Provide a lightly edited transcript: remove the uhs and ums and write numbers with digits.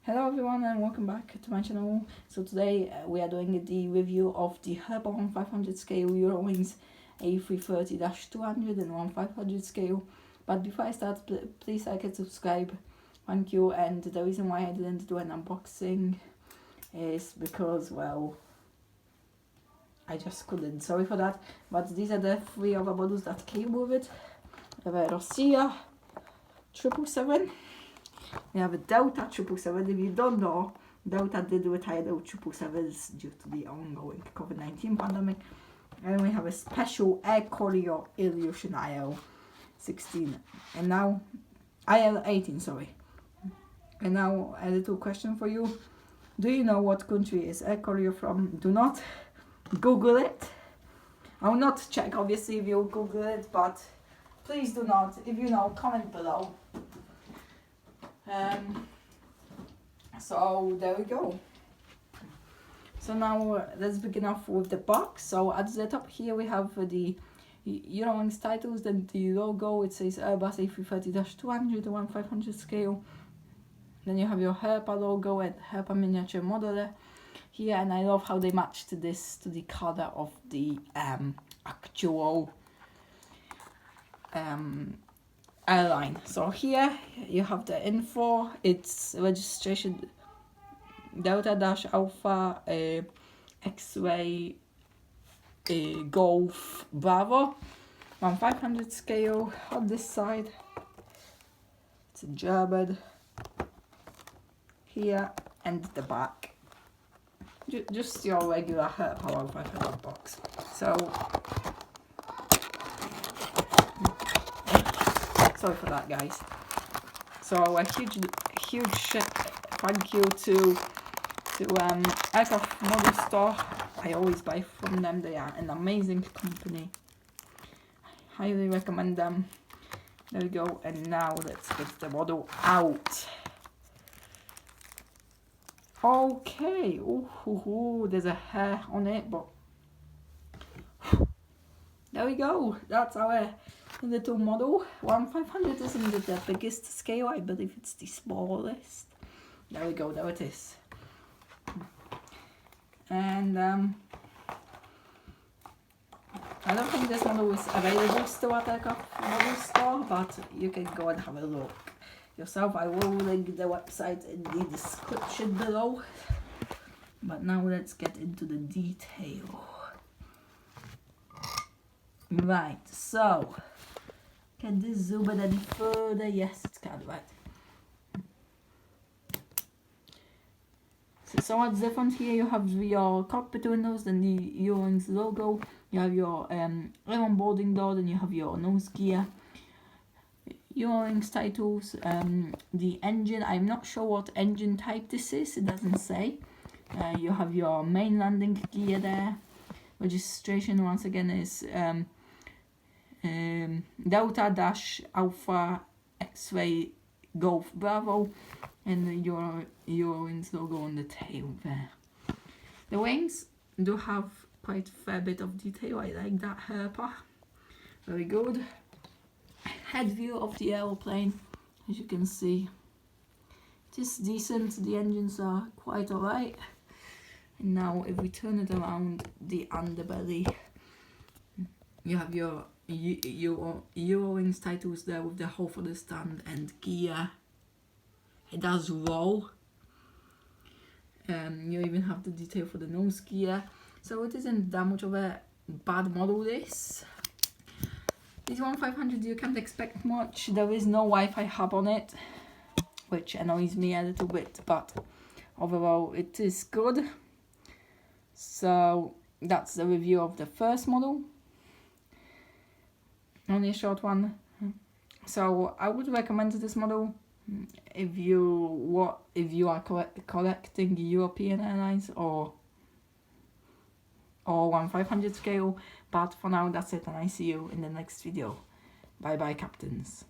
Hello everyone and welcome back to my channel. So today we are doing the review of the Herpa 1500 scale Eurowings A330-200 and 1500 scale. But before I start, please like and subscribe. Thank you. And the reason why I didn't do an unboxing is because, well, I just couldn't. Sorry for that. But these are the three other models that came with it. We have a Russia 777. We have a Delta 777. If you don't know, Delta did retire the 777s due to the ongoing COVID-19 pandemic. And we have a special Air Courier Illusion IL-16 and now IL-18, sorry. And now a little question for you. Do you know what country is Air Courier from? Do not Google it. I will not check obviously if you Google it, but please do not. If you know, comment below. So there we go. So now let's begin off with the box. So at the top here we have the Eurowings titles, then the logo. It says Airbus A330-200 1500 scale. Then you have your Herpa logo and Herpa miniature modeler here, and I love how they matched this to the color of the actual airline. So here you have the info. It's registration Delta-Alpha X-Ray Golf Bravo 1500 scale. On this side it's in German here, and the back just your regular Herpa 1500 box. So sorry for that, guys. So a huge thank you to Aircraft Model Store. I always buy from them. They are an amazing company. I highly recommend them. There we go. And now let's get the model out. Okay. Ooh, there's a hair on it, but there we go. That's our little model. 1500 isn't the biggest scale. I believe it's the smallest. There we go. There it is. And I don't think this model is available still at Aircraft Model Store, but you can go and have a look yourself. I will link the website in the description below. But now let's get into the detail. Right, so can this zoom in any further? Yes, it's kind of right. So what's different here? You have your cockpit windows, then the Eurowings logo. You have your air onboarding door, then you have your nose gear. Eurowings titles, the engine. I'm not sure what engine type this is. It doesn't say. You have your main landing gear there. Registration once again is Delta-Alpha X-Ray Golf Bravo, and your Eurowings logo on the tail there. The wings do have quite a fair bit of detail. I like that Herpa. Very good. Head view of the aeroplane, as you can see, it is decent. The engines are quite alright. And now if we turn it around, the underbelly, you have your Eurowings titles there with the hole for the stand and gear. It does roll. You even have the detail for the nose gear. So it isn't that much of a bad model, this. This 1500 you can't expect much. There is no Wi-Fi hub on it, which annoys me a little bit, but overall it is good. So that's the review of the first model. Only a short one. So I would recommend this model if you are collecting European airlines or 1500 scale. But for now that's it, and I see you in the next video. Bye bye, captains.